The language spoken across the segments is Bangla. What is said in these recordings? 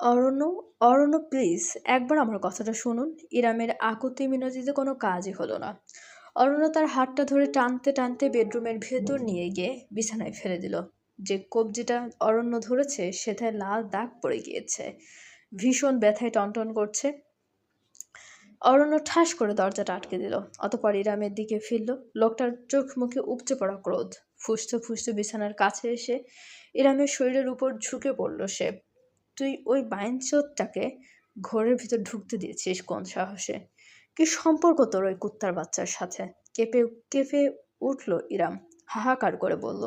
অরণ্য, অরণ্য প্লিজ একবার আমার কথাটা শুনুন। ইরামের আকুতি মিনতিতে কোনো কাজই হলো না। অরণ্য তার হাতটা ধরে টানতে টানতে বেডরুমের ভেতর নিয়ে গিয়ে বিছানায় ফেলে দিল। যে কবজিটা অরণ্য ধরেছে সেটায় লাল দাগ পড়ে গিয়েছে, ভীষণ ব্যথায় টনটন করছে। অরণ্য ঠাস করে দরজাটা আটকে দিল, অতপর ইরামের দিকে ফিরল। লোকটার চোখ মুখে উপচে পড়া ক্রোধ। ফুসতে ফুসতে বিছানার কাছে এসে ইরামের শরীরের উপর ঝুঁকে পড়ল সে। তুই ওই বাইঞ্চোদটাকে ঘরের ভিতর ঢুকতে দিয়েছিস কোন সাহসে? কি সম্পর্ক তোর ওই কুত্তার বাচ্চার সাথে? কেঁপে কেঁপে উঠল ইরাম, হাহাকার করে বলল,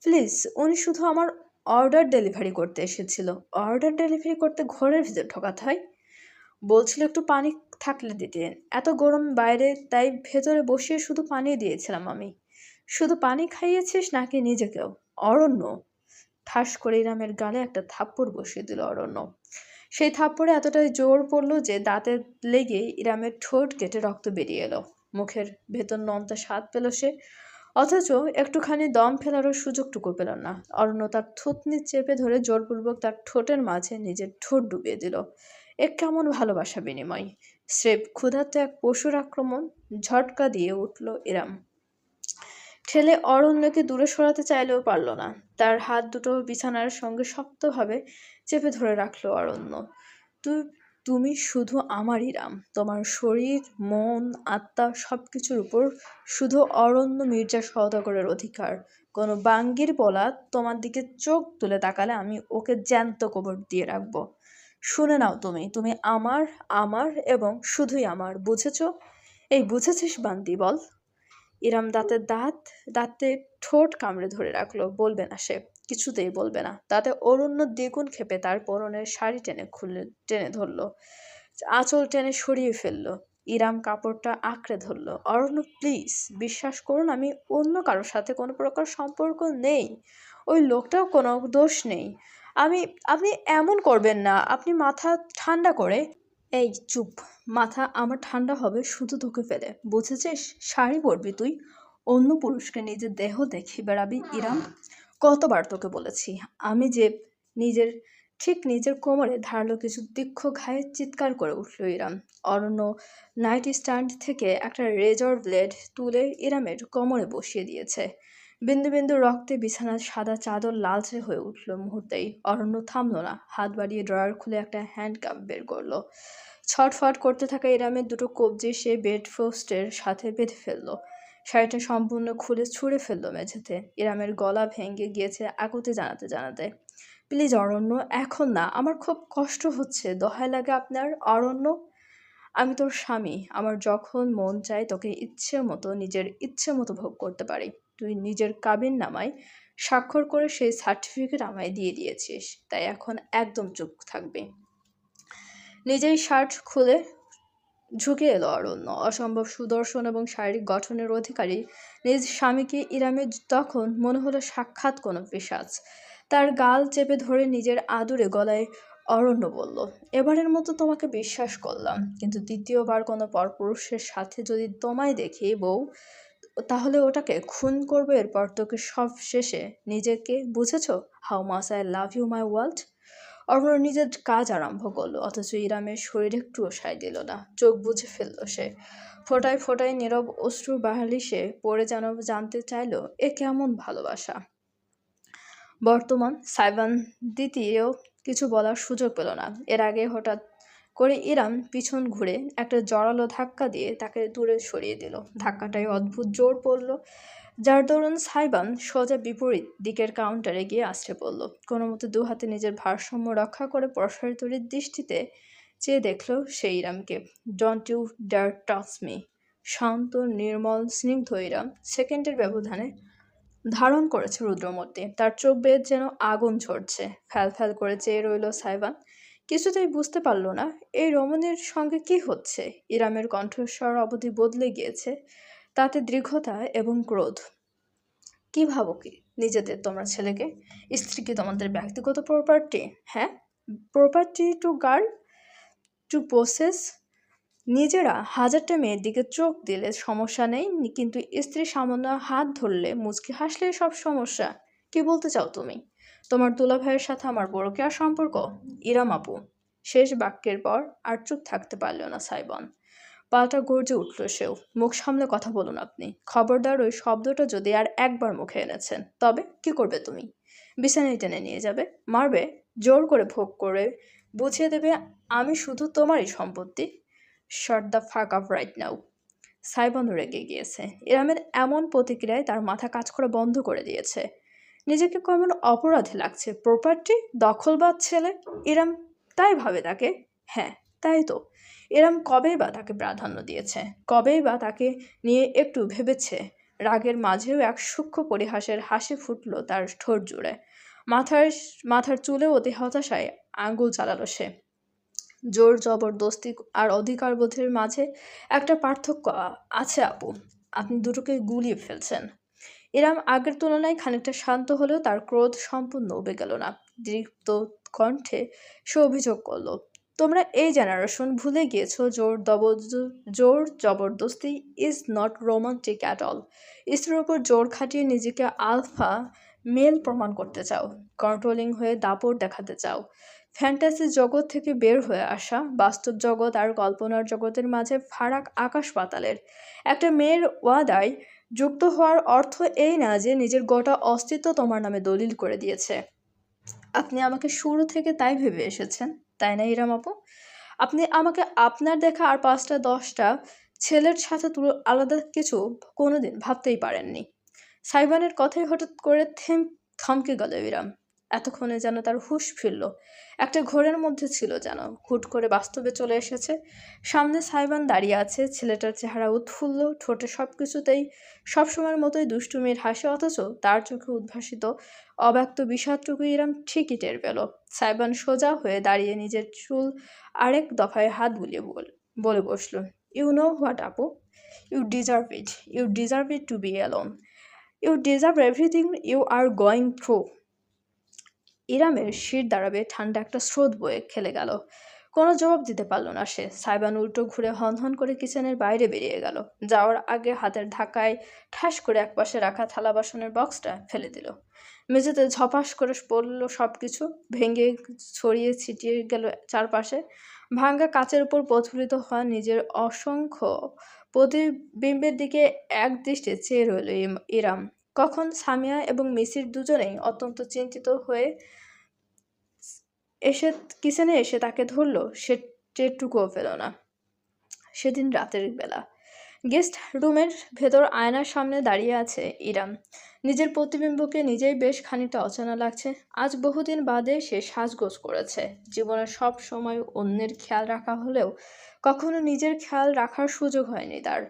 প্লিজ, উনি শুধু আমার অর্ডার ডেলিভারি করতে এসেছিল। অর্ডার ডেলিভারি করতে ঘরের ভিতর ঢোকাতে হয়? বলছিল একটু পানি থাকলে দিতে। এত গরম বাইরে, তাই ভেতরে বসিয়ে শুধু পানি দিয়েছিলাম আমি। শুধু পানি খাইয়েছিস নাকি নিজেকেও? অরণ্য! ঠাস করে ইরামের গালে একটা থাপ্পড় বসিয়ে দিল অরণ্য। সেই থাপ্পড়ে এতটাই জোর পড়ল যে দাঁতে লেগে ইরামের ঠোঁট কেটে রক্ত বেরিয়ে এলো। মুখের ভেতর নোনতা স্বাদ পেল সে, অথচ একটুখানি দম ফেলারও সুযোগটুকু পেল না। অরণ্য তার থুতনি চেপে ধরে জোরপূর্বক তার ঠোঁটের মাঝে নিজের ঠোঁট ডুবিয়ে দিল। এ কেমন ভালোবাসা বিনিময়! স্রেফ ক্ষুধার্ত এক পশুর আক্রমণ! ঝটকা দিয়ে উঠল ইরাম। ঠেলে অরণ্যকে দূরে সরাতে চাইলেও পারল না। তার হাত দুটো বিছানার সঙ্গে শক্তভাবে চেপে ধরে রাখল অরণ্য। তুমি শুধু আমারই রাম। তোমার শরীর, মন, আত্মা সবকিছুর উপর শুধু অরণ্য মির্জা সওদাগরের অধিকার। কোনো বাঙ্গির পোলা তোমার দিকে চোখ তুলে তাকালে আমি ওকে জ্যান্ত কবর দিয়ে রাখবো। শুনে নাও, তুমি তুমি আমার, আমার এবং শুধুই আমার, বুঝেছ? এই বুঝেছিস বান্দি, বল? ইরাম দাঁতে ঠোঁট কামড়ে ধরে রাখলো। বলবে না সে, কিছুতেই বলবে না। তাতে অরণ্য দ্বিগুণ ক্ষেপে তার পরনের শাড়ি টেনে ধরলো, আঁচল টেনে সরিয়ে ফেললো। ইরাম কাপড়টা আঁকড়ে ধরলো। অরণ্য প্লিজ, বিশ্বাস করুন, আমি অন্য কারোর সাথে কোনো প্রকার সম্পর্ক নেই। ওই লোকটাও কোনো দোষ নেই। আপনি এমন করবেন না। আপনি মাথা ঠান্ডা করে। এই চুপ! মাথা আমার ঠান্ডা হবে শুধু তোকে ফেলে, বুঝেছিস? শাড়ি পরবি তুই, অন্য পুরুষকে নিজের দেহ দেখে বেড়াবি। ইরাম, কতবার তোকে বলেছি আমি যে নিজের নিজের কোমরে ধারালো কিছু তীক্ষ্ণ ঘায়ে? চিৎকার করে উঠল ইরাম। অরণ্য নাইট স্ট্যান্ড থেকে একটা রেজর ব্লেড তুলে ইরামের কোমরে বসিয়ে দিয়েছে। বিন্দু বিন্দু রক্তে বিছানার সাদা চাদর লালচে হয়ে উঠল মুহূর্তেই। অরণ্য থামল না, হাত বাড়িয়ে ড্রয়ার খুলে একটা হ্যান্ডকাপ বের করলো। ছটফট করতে থাকা ইরামের দুটো কবজি সে বেডপোস্টের সাথে বেঁধে ফেললো। শাড়িটা সম্পূর্ণ খুলে ছুঁড়ে ফেললো মেঝেতে। ইরামের গলা ভেঙে গিয়েছে আকুতি জানাতে জানাতে। প্লিজ অরণ্য, এখন না, আমার খুব কষ্ট হচ্ছে, দোহাই লাগে আপনার। অরণ্য, আমি তোর স্বামী। আমার যখন মন চায় তোকে নিজের ইচ্ছে মতো ভোগ করতে পারি। তুই নিজের কাবিননামায় স্বাক্ষর করে সেই সার্টিফিকেট আমায় দিয়ে দিয়েছিস, তাই এখন একদম চুপ থাকবি। নিজেই শার্ট খুলে ঝুঁকে এলো অরণ্য। অসম্ভব সুদর্শন এবং শারীরিক গঠনের অধিকারী নিজ স্বামীকে ইরামের তখন মনে হলো সাক্ষাৎ কোনো পিশাচ। তার গাল চেপে ধরে নিজের আদুরে গলায় অরণ্য বলল, এবারের মতো তোমাকে বিশ্বাস করলাম, কিন্তু দ্বিতীয়বার কোনো পরপুরুষের সাথে যদি তোমায় দেখি বউ, তাহলে ওটাকে খুন করবো। এরপর তোকে সব শেষে নিজেকে, বুঝেছ? How much I love you my world. Arnab নিজের কাজ আরম্ভ করলো, অথচ ইরামের শরীর একটুও সায় দিল না। চোখ বুজে ফেললো সে। ফোটায় ফোটায় নীরব অশ্রু বাহালিসে পড়ে যেন জানতে চাইল এ কেমন ভালোবাসা। বর্তমান সাইবান দ্বিতীয় কিছু বলার সুযোগ পেল না। এর আগে হঠাৎ করে ইরাম পিছন ঘুরে একটা জোরালো ধাক্কা দিয়ে তাকে দূরে সরিয়ে দিল। ধাক্কাটায় অদ্ভুত জোর পড়ল, যার দরুন সাইবান সোজা বিপরীত দিকের কাউন্টারে গিয়ে আছড়ে পড়ল। কোনো মতে দু হাতে নিজের ভারসাম্য রক্ষা করে প্রসারিত দৃষ্টিতে চেয়ে দেখল সেই ইরামকে। Don't you dare touch me. শান্ত, নির্মল, স্নিগ্ধ ইরাম সেকেন্ডের ব্যবধানে ধারণ করেছে রুদ্রমূর্তি। তার চোখ বেয়ে যেন আগুন ঝরছে। ফ্যাল ফ্যাল করে চেয়ে রইল সাইবান। কিছুতেই বুঝতে পারল না এই রমণীর সঙ্গে কি হচ্ছে। ইরামের কণ্ঠস্বর অবধি বদলে গিয়েছে, তাতে দৃঢ়তা এবং ক্রোধ। কি ভাবো কি নিজেদের তোমরা ছেলেকে? স্ত্রী কি তোমাদের ব্যক্তিগত প্রপার্টি? হ্যাঁ, property two girl, to process. নিজেরা হাজারটা মেয়ের দিকে চোখ দিলে সমস্যা নেই, কিন্তু স্ত্রী সামান্য হাত ধরলে, মুচকি হাসলে সব সমস্যা। কি বলতে চাও তুমি? তোমার দুলাভাইয়ের সাথে আমার পরকীয়ার সম্পর্ক? ইরাম আপু। শেষ বাক্যের পর আর চুপ থাকতে পারল না সাইবন। পাল্টা গর্জে উঠল সেও। মুখ সামলে কথা বলুন আপনি। খবরদার ওই শব্দটা যদি আর একবার মুখে এনেছেন, তবে কি করবে তুমি? বিছানায় টেনে নিয়ে যাবে? মারবে? জোর করে ভোগ করে বুঝিয়ে দেবে আমি শুধু তোমারই সম্পত্তি? Shut the fuck up right now. Saibon রেগে গিয়েছে। ইরামের এমন প্রতিক্রিয়ায় তার মাথা কাজ করা বন্ধ করে দিয়েছে। নিজেকে কেমন অপরাধী লাগছে। প্রপার্টি দখলবাজ ছেলে ইরাম তাই ভাবে তাকে। হ্যাঁ, তাই তো। এরম কবেই বা তাকে প্রাধান্য দিয়েছে, কবেই বা তাকে নিয়ে একটু ভেবেছে। রাগের মাঝেও এক সূক্ষ্ম পরিহাসের হাসি ফুটল তার ঠোঁট জুড়ে। মাথার মাথার চুলে অতি হতাশায় আঙ্গুল চালালো সে। জোর জবরদস্তি আর অধিকারবোধের মাঝে একটা পার্থক্য আছে আপু। আপনি দুটোকে গুলিয়ে ফেলছেন। ইরাম আগের তুলনায় খানিকটা শান্ত হলেও তার ক্রোধ সম্পূর্ণ উবে গেল না। দীপ্ত কণ্ঠে সে অভিযোগ করল, তোমরা এই জেনারেশন ভুলে গিয়েছো জোর জবরদস্তি is not romantic at all. স্ত্রীর উপর জোর খাটিয়ে নিজেকে আলফা মেল প্রমাণ করতে চাও, কন্ট্রোলিং হয়ে দাপট দেখাতে চাও। ফ্যান্টাসি জগৎ থেকে বের হয়ে আসা বাস্তব জগৎ আর কল্পনার জগতের মাঝে ফারাক আকাশ পাতালের। একটা মেয়ের ওয়াদায় যুক্ত হওয়ার অর্থ এই না যে নিজের গোটা অস্তিত্ব তোমার নামে দলিল করে দিয়েছে। আপনি আমাকে শুরু থেকে তাই ভেবে এসেছেন, তাই না ইরাম আপু? আপনি আমাকে আপনার দেখা আর ৫টা ১০টা ছেলের সাথে আলাদা কিছু কোনোদিন ভাবতেই পারেননি। সাইবানের কথাই হঠাৎ করে থমকে গেল ইরাম। এতক্ষণে যেন তার হুঁশ ফিরল। একটা ঘোরের মধ্যে ছিল যেন, হুট করে বাস্তবে চলে এসেছে। সামনে সাইবান দাঁড়িয়ে আছে, ছেলেটার চেহারা উৎফুল্ল, ঠোঁটে সবকিছুতেই সবসময়ের মতোই দুষ্টুমির হাসি, অথচ তার চোখে উদ্ভাসিত অব্যক্ত বিষাদটুকু ইরাম ঠিকই টের পেল। সাইবান সোজা হয়ে দাঁড়িয়ে নিজের চুল আরেক দফায় হাত বুলিয়ে বলে বসল, ইউ নো হোয়াট আপু, you deserve it. You deserve it to be alone. You deserve everything you are going through. ইরামের শির দাঁড়াবে ঠান্ডা একটা স্রোত বয়ে খেলে গেল। কোনো জবাব দিতে পারল না সে। সাইবান উল্টো ঘুরে হন করে কিচেনের বাইরে বেরিয়ে গেল। যাওয়ার আগে হাতের ধাক্কায় ঠাস করে একপাশে রাখা থালা বাসনের বক্সটা ফেলে দিল। মেঝেতে ঝপাস করে পড়ল সবকিছু, ভেঙে ছড়িয়ে ছিটিয়ে গেল চারপাশে। ভাঙ্গা কাচের উপর প্রতিফলিত হওয়া নিজের অসংখ্য প্রতিবিম্বের দিকে একদৃষ্টে চেয়ে রইল ইরাম। কখন সামিয়া এবং মিসির দুজনেই অত্যন্ত চিন্তিত হয়ে কিচেনে এসে তাকে ধরল, সে টেরটুকুও পেল না। সেদিন রাতের বেলা গেস্ট রুমের ভেতর আয়নার সামনে দাঁড়িয়ে আছে ইরাম। নিজের প্রতিবিম্বকে নিজেই বেশ খানিকটা অচেনা লাগছে। আজ বহুদিন বাদে সে সাজগোজ করেছে। জীবনের সব সময় অন্যের খেয়াল রাখা হলেও কখনো নিজের খেয়াল রাখার সুযোগ হয়নি তার।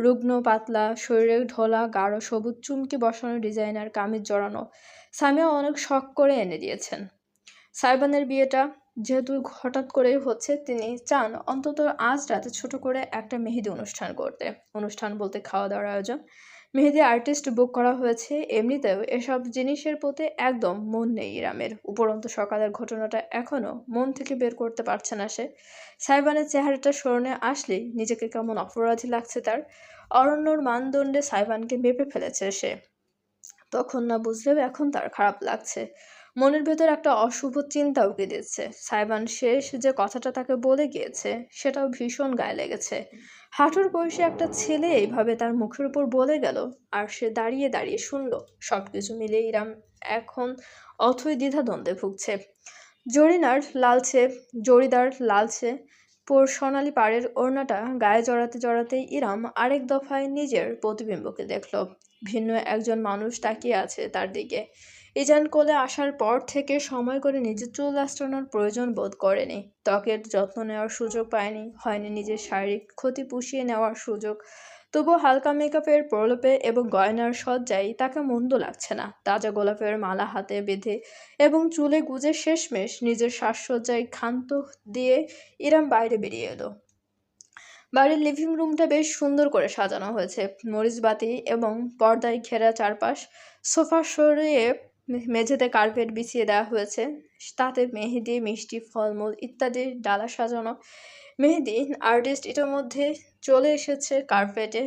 রুগ্ন পাতলা শরীরে ঢোলা গাঢ় সবুজ চুমকি বসানো ডিজাইনার কামিজ জড়ানো সামিয়া অনেক শখ করে এনে দিয়েছেন। সাইবানের বিয়েটা যেহেতু হঠাৎ করেই হচ্ছে, তিনি চান অন্তত আজ রাতে ছোট করে একটা মেহেদি অনুষ্ঠান করতে। অনুষ্ঠান বলতে খাওয়া দাওয়ার আয়োজন। মেহেদি আর্টিস্ট বুক করা হয়েছে। এমনিতেও এসব জিনিসের প্রতি একদম মন নেই ইরামের। উপরন্তু সকালের ঘটনাটা এখনো মন থেকে বের করতে পারছে না সে। সাইবানের চেহারাটা স্মরণে আসলেই নিজেকে কেমন অপরাধী লাগছে তার। অরণ্যর মানদণ্ডে সাইবানকে মেপে ফেলেছে সে। তখন না বুঝলেও এখন তার খারাপ লাগছে। মনের ভেতর একটা অশুভ চিন্তা উকি দিচ্ছে। সাইবান শেষ যে কথাটা তাকে বলে গিয়েছে সেটাও ভীষণ গায়ে লেগেছে। হাঁটুর বয়সী একটা ছেলে এইভাবে তার মুখের উপর বলে গেল, আর সে দাঁড়িয়ে দাঁড়িয়ে শুনল। সবকিছু মিলিয়ে ইরাম এখন অথই দ্বিধাদ্বন্দ্বে ভুগছে। জরিদার লালচে সোনালি পাড়ের ওড়নাটা গায়ে জড়াতেই ইরাম আরেক দফায় নিজের প্রতিবিম্বকে দেখল। ভিন্ন একজন মানুষ তাকিয়ে আছে তার দিকে। ইজান কোলে আসার পর থেকে সময় করে নিজের চুল আঁচড়ানোর প্রয়োজন বোধ করেনি। ত্বকের যত্ন নেওয়ার সুযোগ হয়নি নিজের শারীরিক ক্ষতি পুষিয়ে নেওয়ার সুযোগ। তবুও হালকা মেকআপের প্রলেপে এবং গয়নার সজ্জায় তাকে মন্দ লাগছে না। তাজা গোলাপের মালা হাতে বেঁধে এবং চুলে গুজে শেষমেশ নিজের সাজসজ্জায় ক্ষান্ত দিয়ে ইরাম বাইরে বেরিয়ে এলো। বাড়ির লিভিং রুমটা বেশ সুন্দর করে সাজানো হয়েছে। মরিচবাতি এবং পর্দায় ঘেরা চারপাশ। সোফা সরিয়ে মেঝেতে কার্পেট বিছিয়ে দেওয়া হয়েছে। তাতে মেহেদি, মিষ্টি, ফলমূল ইত্যাদির ডালা সাজানো। মেহেদি আর্টিস্ট ইতোমধ্যে চলে এসেছে কার্পেটে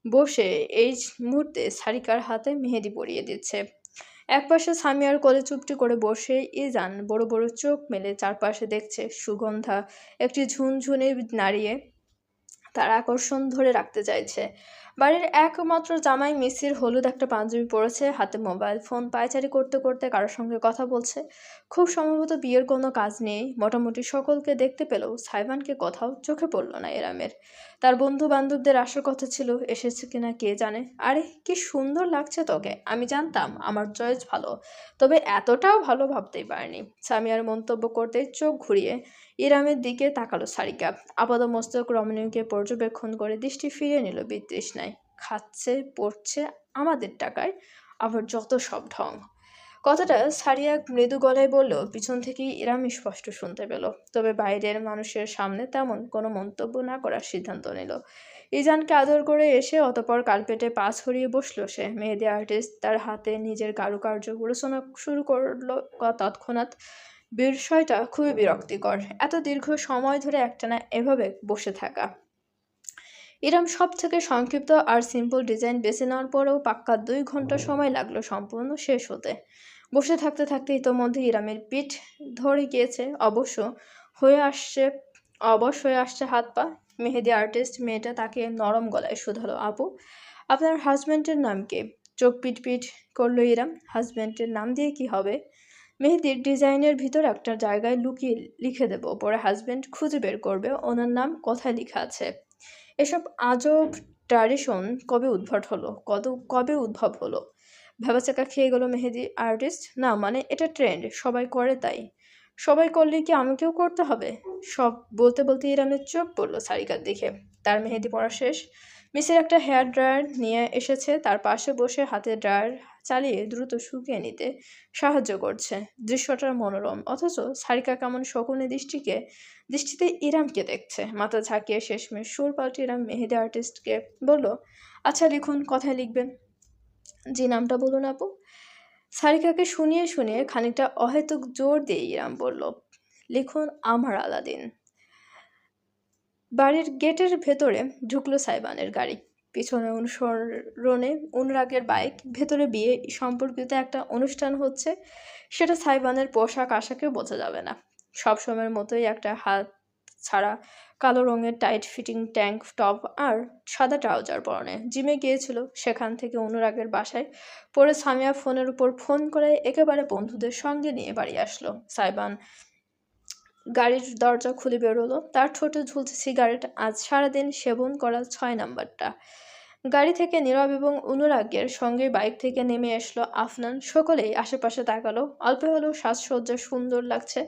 বসে এই মুহূর্তে সারিকার হাতে মেহেদি পরিয়ে দিচ্ছে। একপাশে সামিয়ার কোলে চুপটি করে বসে ইজান বড় বড় চোখ মেলে চারপাশে দেখছে। সুগন্ধা একটি ঝুনঝুনি নাড়িয়ে তার আকর্ষণ ধরে রাখতে চাইছে। বাড়ির একমাত্র জামাই মিসির হলুদ একটা পাঞ্জাবি পরেছে, হাতে মোবাইল ফোন পায়চারি করতে করতে কারোর সঙ্গে কথা বলছে। খুব সম্ভবত বিয়ের কোনো কাজ নেই। মোটামুটি সকলকে দেখতে পেলেও সাইবানকে কোথাও চোখে পড়ল না এরামের। তার বন্ধু বান্ধবদের আসার কথা ছিল, এসেছে কিনা কে জানে। আরে কি সুন্দর লাগছে তোকে, আমি জানতাম আমার চয়েস ভালো, তবে এতটাও ভালো ভাবতেই পারিনি। সামিয়ার মন্তব্য করতে চোখ ঘুরিয়ে ইরামের দিকে তাকালো সারিকা। আপাদমস্তক রমণীকে পর্যবেক্ষণ করে দৃষ্টি ফিরিয়ে নিল বিতৃষ্ণায়। খাচ্ছে পড়ছে আমাদের টাকায়, আবার যত সব ঢং। কথাটা সারিয়া মৃদু গলায় বলল, পিছন থেকেই ইরাম স্পষ্ট শুনতে পেল। তবে বাইরের মানুষের সামনে তেমন কোনো মন্তব্য না করার সিদ্ধান্ত নিল। ইজানকে আদর করে এসে অতপর কার্পেটে পা ছড়িয়ে বসল সে। মেহেদি আর্টিস্ট তার হাতে নিজের কারুকার্য রচনা শুরু করলো। তৎক্ষণাৎ বিষয়টা খুবই বিরক্তিকর, এত দীর্ঘ সময় ধরে একটানা এভাবে বসে থাকা। ইরাম সব থেকে সংক্ষিপ্ত আর সিম্পল ডিজাইন বেছে নেওয়ার পরেও পাক্কা 2 ঘন্টা সময় লাগলো সম্পূর্ণ শেষ হতে। বসে থাকতে থাকতে ইতোমধ্যে ইরামের পিঠ ধরে গিয়েছে, অবশ হয়ে আসছে হাত পা। মেহেদি আর্টিস্ট মেয়েটা তাকে নরম গলায় শুধালো, আপু আপনার হাজব্যান্ডের নাম কি? চোখ পিট পিট করলো ইরাম। হাজব্যান্ডের নাম দিয়ে কি হবে? মেহেদির ডিজাইনের ভিতর একটা জায়গায় লুকিয়ে লিখে দেবো, পরে হাজব্যান্ড খুঁজে বের করবে ওনার নাম কোথায় লেখা আছে। এসব আজব ট্র্যাডিশন কবে উদ্ভব হলো? ভেবাচাকা খেয়ে গেল মেহেদি আর্টিস্ট। না মানে এটা ট্রেন্ড, সবাই করে তাই। সবাই করলে কি আমাকেও করতে হবে? সব বলতে বলতে ইরামের চোখ পড়লো সারিকার দিকে। তার মেহেদি পড়া শেষ। মিসের একটা হেয়ার ড্রায়ার নিয়ে এসেছে, তার পাশে বসে হাতে ড্রায়ার চালিয়ে দ্রুত শুকিয়ে নিতে সাহায্য করছে। দৃশ্যটা মনোরম, অথচ সারিকা কেমন শকুনি দৃষ্টিতে ইরামকে দেখছে। মাথা ঝাঁকিয়ে শেষমেশ সুর পাল্টে ইরাম মেহেদি আর্টিস্টকে বলল, আচ্ছা লিখুন, কথায় লিখবেন? জি, নামটা বলুন আপু। সারিকাকে শুনিয়ে শুনিয়ে খানিকটা অহেতুক জোর দিয়ে ইরাম বলল, লিখুন আমার আলাদিন। বাড়ির গেটের ভেতরে ঢুকলো সাইবানের গাড়ি। পিছনে অনুসরণে অনুরাগের বাইক। ভেতরে বিয়ে সম্পর্কিত একটা অনুষ্ঠান হচ্ছে, সেটা সাইবানের পোশাক আশাকেও বোঝা যাবে না। সবসময়ের মতোই একটা হাত ছাড়া কালো রঙের টাইট ফিটিং ট্যাঙ্ক টপ আর সাদা ট্রাউজার পরনে জিমে গিয়েছিল। সেখান থেকে অনুরাগের বাসায় পরে সামিয়া ফোনের উপর ফোন করে একেবারে বন্ধুদের সঙ্গে নিয়ে বাড়ি আসলো। সাইবান গাড়ির দরজা খুলে বেরোলো। তার ঠোঁটে ঝুলছে সিগারেট, আজ সারাদিন সেবন করা 6 নাম্বারটা। গাড়ি থেকে নীরব এবং অনুরাগের সঙ্গে বাইক থেকে নেমে আসলো আফনান। সকলেই আশেপাশে তাকালো। অল্প হলেও সাজসজ্জা সুন্দর লাগছে।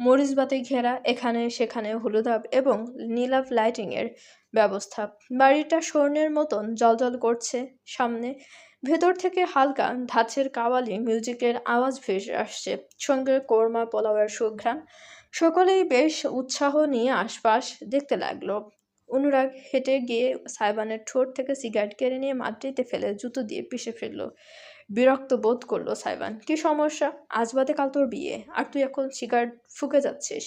মরিচবাতি ঘেরা, এখানে সেখানে হলুদাভ এবং নীলাভ লাইটিংয়ের ব্যবস্থা। বাড়িটা স্বর্ণের মতন জ্বলজ্বল করছে সামনে। ভেতর থেকে হালকা ধাঁচের কাওয়ালি মিউজিকের আওয়াজ ভেসে আসছে, সঙ্গে কোরমা পোলাওয়ের সুঘ্রাণ। সকলেই বেশ উৎসাহ নিয়ে আশপাশ দেখতে লাগলো। অনুরাগ হেঁটে গিয়ে সাইবানের ঠোঁট থেকে সিগারেট কেড়ে নিয়ে মাটিতে ফেলে জুতো দিয়ে পিষে ফেললো। বিরক্ত বোধ করলো সাইবান। কি সমস্যা? আজ বাদে কাল তোর বিয়ে, আর তুই এখন সিগারেট ফুঁকে যাচ্ছিস।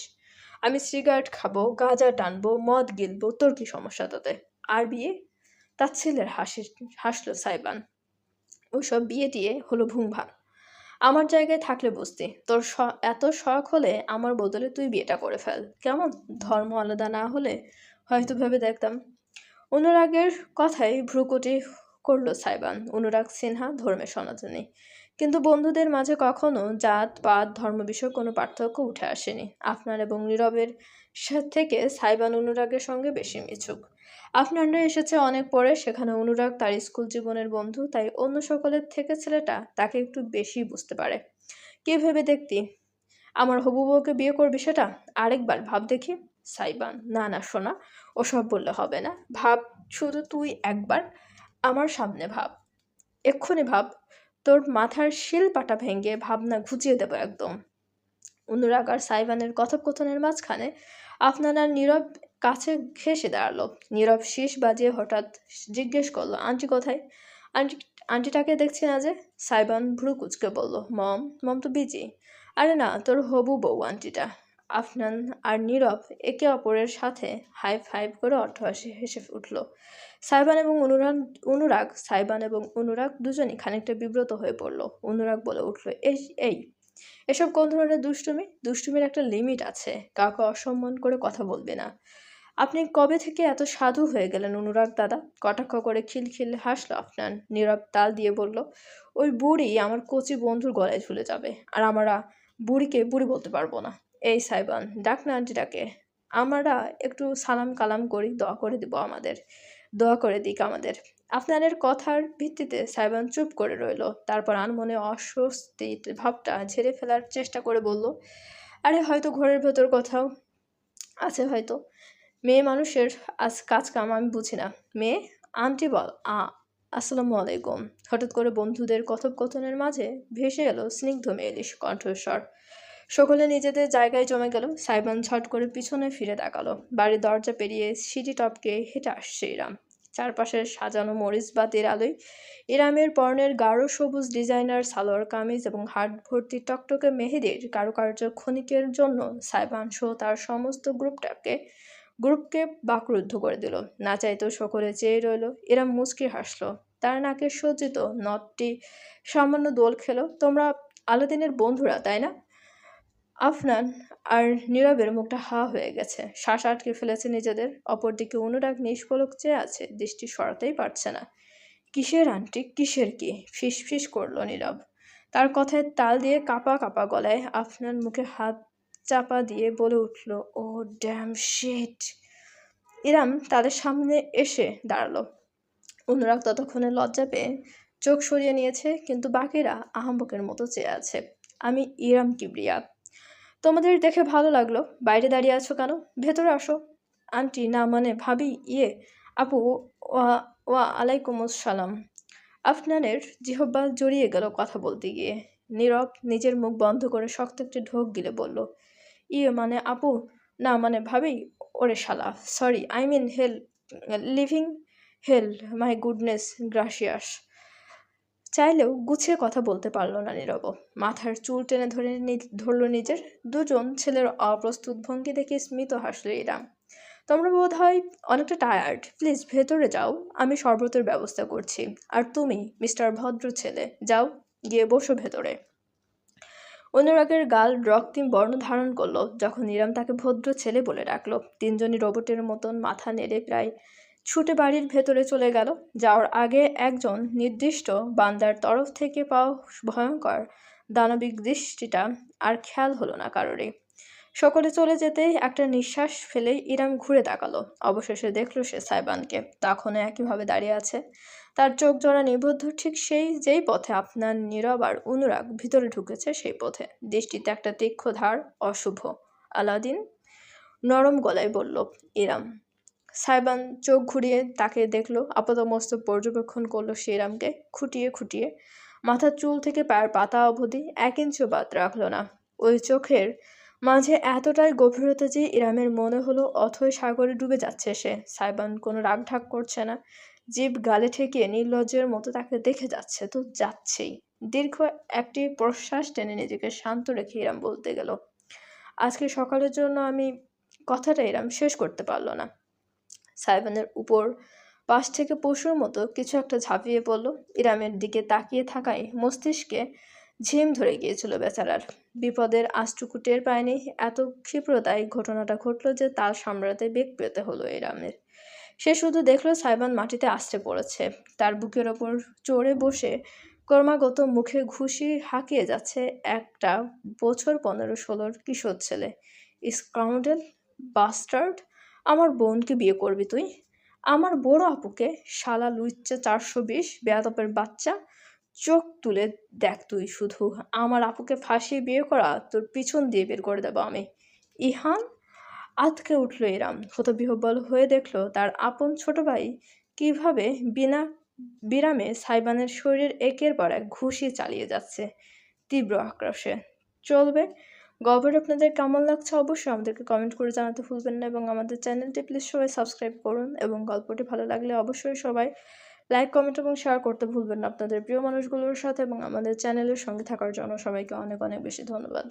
আমি সিগারেট খাবো, গাঁজা টানবো, মদ গিলবো, তোর কি সমস্যা তাতে? আর বিয়ে? তার ছেলের হাসলো সাইবান। ওইসব বিয়ে টিয়ে হলো ভুংভাং। আমার জায়গায় থাকলে বুঝতি। তোর এত শখ হলে আমার বদলে তুই বিয়েটা করে ফেল, কেমন? ধর্ম আলাদা না হলে হয়তো ভেবে দেখতাম। অনুরাগের কথায় ভ্রুকুটি করলো সাইবান। অনুরাগ সিনহা ধর্মে সনাতনী, কিন্তু বন্ধুদের মাঝে কখনো জাত পাত ধর্ম বিষয়ে কোনো পার্থক্য উঠে আসেনি। আফনান এবং নীরবের থেকে সাইবান অনুরাগের সঙ্গে বেশি মিছুক। আফনানরা এসেছে অনেক পরে, সেখানে অনুরাগ তার স্কুল জীবনের বন্ধু, তাই অন্য সকলের থেকে ছেলেটা তাকে একটু বেশি বুঝতে পারে। কে ভেবে দেখতি আমার হবু বউকে বিয়ে করবি সেটা? আরেকবার ভাব দেখি। সাইবান, না না সোনা, ওসব বললে হবে না। ভাব, শুধু তুই একবার আমার সামনে ভাব, এক্ষুনি ভাব। তোর মাথার শিল পাটা ভেঙে ভাবনা ঘুচিয়ে দেবো একদম। অনুরাগ আর সাইবানের কথোপকথনের মাঝখানে আফনান আর নীরব কাছে ঘেঁষে দাঁড়ালো। নীরব শীষ বাজিয়ে হঠাৎ জিজ্ঞেস করলো, আন্টি কোথায়? আন্টি আন্টিটাকে দেখছি না যে। সাইবান ভ্রু কুচকে বলল, মম তো বিজি। আরে না, তোর হবু বউ আন্টিটা। আফনান আর নীরব একে অপরের সাথে হাই ফাইভ করে অট্টহাসি হেসে উঠল। সাইবান এবং অনুরাগ দুজনই খানিকটা বিব্রত হয়ে পড়ল। অনুরাগ বলে উঠল, এই এই এসব কোন ধরনের দুষ্টুমি? দুষ্টুমির একটা লিমিট আছে, কাউকে অসম্মান করে কথা বলবে না। আপনি কবে থেকে এত সাধু হয়ে গেলেন অনুরাগ দাদা? কটাক্ষ করে খিলখিল হাসলো আফনান। নীরব তাল দিয়ে বলল, ওই বুড়ি আমার কচি বন্ধুর গলায় ঝুলে যাবে, আর আমরা বুড়িকে বুড়ি বলতে পারবো না। এই সাইবান, ডাক না আন্টিটাকে। আমরা একটু সালাম কালাম করি, দোয়া করে দিক আমাদের। আপনাদের কথার ভিত্তিতে সাইবান চুপ করে রইল। তারপর আনমনে অস্বস্তি ভাবটা ঝেড়ে ফেলার চেষ্টা করে বলল, আরে হয়তো ঘরের ভেতর কোথাও আছে হয়তো। মেয়ে মানুষের কাজ কাম আমি বুঝি না। মেয়ে, আন্টি বল। আসসালামু আলাইকুম। হঠাৎ করে বন্ধুদের কথোপকথনের মাঝে ভেসে এলো স্নিগ্ধ মেয়েলিশ কণ্ঠস্বর। সকলে নিজেদের জায়গায় জমে গেল। সাইবান ঝট করে পিছনে ফিরে তাকালো। বাড়ির দরজা পেরিয়ে সিঁড়ি টপকে হেঁটে আসছে ইরাম। চারপাশের সাজানো মরিচ বাতির আলোয় ইরামের পরনের গাঢ় সবুজ ডিজাইনার সালোয়ার কামিজ এবং হাট ভর্তি টকটকে মেহেদির কারুকার্য ক্ষণিকের জন্য সাইবান সহ তার সমস্ত গ্রুপকে বাকরুদ্ধ করে দিল। না চাইতেও সকলে চেয়ে রইল। ইরাম মুচকি হাসলো। তার নাকের সজ্জিত নথটি সামান্য দোল খেলো। তোমরা আলাদিনের বন্ধুরা, তাই না? আফনান আর নীরবের মুখটা হা হয়ে গেছে, শ্বাস আটকে ফেলেছে নিজেদের। অপরদিকে অনুরাগ নিষ্পলক চেয়ে আছে, দৃষ্টি সরাতেই পারছে না। কিসের আন্টি, কিসের কি? ফিস করলো নীরব। তার কথায় তাল দিয়ে কাঁপা কাঁপা গলায় আফনান মুখে হাত চাপা দিয়ে বলে উঠল, ও ড্যাম শিট। ইরাম তাদের সামনে এসে দাঁড়ালো। অনুরাগ ততক্ষণে লজ্জা পেয়ে চোখ সরিয়ে নিয়েছে, কিন্তু বাকিরা আহাম্বকের মতো চেয়ে আছে। আমি ইরাম কিবরিয়া। তোমাদের দেখে ভালো লাগলো। বাইরে দাঁড়িয়ে আছো কেন? ভেতরে আসো। আন্টি, না মানে ভাবি, আপু। ওয়া আলাইকুম আসসালাম। আফনানের জিহ্বা জড়িয়ে গেল কথা বলতে গিয়ে। নীরব নিজের মুখ বন্ধ করে শক্ত একটি ঢোক গিলে বলল, মানে আপু, না মানে ভাবি। ওরে শালা, sorry, I mean hell, living hell, my goodness gracious. চাইলেও গুছিয়ে কথা বলতে পারল না নীরব। মাথার চুল টেনে ধরল নিজের। দুজন ছেলের অপ্রস্তুত ভঙ্গি দেখে স্মিত হাসল ইরাম। তোমরা বোধ হয় অনেকটা টায়ার্ড, প্লিজ ভেতরে যাও, আমি শরবতের ব্যবস্থা করছি। আর তুমি মিস্টার ভদ্র ছেলে, যাও গিয়ে বসো ভেতরে। অনুরাগের গাল রক্তিম বর্ণ ধারণ করলো যখন ইরাম তাকে ভদ্র ছেলে বলে ডাকলো। তিনজনই রোবটের মতন মাথা নেড়ে প্রায় ছুটে বাড়ির ভেতরে চলে গেল। যাওয়ার আগে একজন নির্দিষ্ট বান্দার তরফ থেকে পাওয়া ভয়ঙ্কর দানবিক দৃষ্টিটা আর খেয়াল হলো না কারোরই। সকলে চলে যেতেই একটা নিঃশ্বাস ফেলে ইরাম ঘুরে তাকালো। অবশেষে দেখলো সে সাইবানকে তখনও একইভাবে দাঁড়িয়ে আছে। তার চোখ জোড়া নিবদ্ধ ঠিক যেই পথে আপনার নীরব আর অনুরাগ ভিতরে ঢুকেছে সেই পথে। দৃষ্টিতে একটা তীক্ষ্ণ ধার। অশুভ। আলাদিন, নরম গলায় বলল ইরাম। সাইবান চোখ ঘুরিয়ে তাকে দেখলো। আপাতমস্তক পর্যবেক্ষণ করলো সে ইরামকে খুঁটিয়ে খুঁটিয়ে। মাথার চুল থেকে পায়ের পাতা অবধি 1 ইঞ্চিও বাদ রাখলো না। ওই চোখের মাঝে এতটাই গভীরতা যে ইরামের মনে হলো অথই সাগরে ডুবে যাচ্ছে সে। সাইবান কোনো রাগঢাক করছে না, জিভ গালে ঠেকিয়ে নির্লজ্জের মতো তাকে দেখে যাচ্ছে তো যাচ্ছেই। দীর্ঘ একটি প্রশ্বাস টেনে নিজেকে শান্ত রেখে ইরাম বলতে গেল, আজকে সকালের জন্য আমি কথাটা ইরাম শেষ করতে পারল না। সাইবানের উপর পাশ থেকে পশুর মতো কিছু একটা ঝাঁপিয়ে পড়ল। ইরামের দিকে তাকিয়ে থাকায় মস্তিষ্কে ঝিম ধরে গিয়েছিল বেচারার। বিপদের আঁচটুকু টের পায়নি। এত ক্ষিপ্রতায় ঘটনাটা ঘটল যে তাল সামলাতে বেগ পেতে হলো ইরামের। সে শুধু দেখল সাইবান মাটিতে আছড়ে পড়েছে। তার বুকের ওপর চড়ে বসে ক্রমাগত মুখে ঘুষি হাঁকিয়ে যাচ্ছে একটা বছর 15-16 কিশোর ছেলে। স্কাউন্ডেল, বাস্টার্ড, আমার বোনকে বিয়ে করবি তুই? আমার বড় আপুকে? শালা লুচ্চা 420 বেয়াদবের বাচ্চা। চোখ তুলে দেখ তুই শুধু। আমার আপুকে ফাঁসিয়ে বিয়ে করা তোর পিছন দিয়ে বের করে দেবো আমি। ইহান। আঁতকে উঠল ইরাম। হতবিহ্বল হয়ে দেখল তার আপন ছোট ভাই কিভাবে বিরামে সাইবানের শরীর একের পর এক ঘুষি চালিয়ে যাচ্ছে তীব্র আক্রোশে। চলবে। গল্পটা আপনাদের কেমন লাগছে অবশ্যই আমাদেরকে কমেন্ট করে জানাতে ভুলবেন না, এবং আমাদের চ্যানেলটি প্লিজ সবাই সাবস্ক্রাইব করুন, এবং গল্পটি ভালো লাগলে অবশ্যই সবাই লাইক, কমেন্ট এবং শেয়ার করতে ভুলবেন না আপনাদের প্রিয় মানুষগুলোর সাথে। এবং আমাদের চ্যানেলের সঙ্গে থাকার জন্য সবাইকে অনেক অনেক বেশি ধন্যবাদ।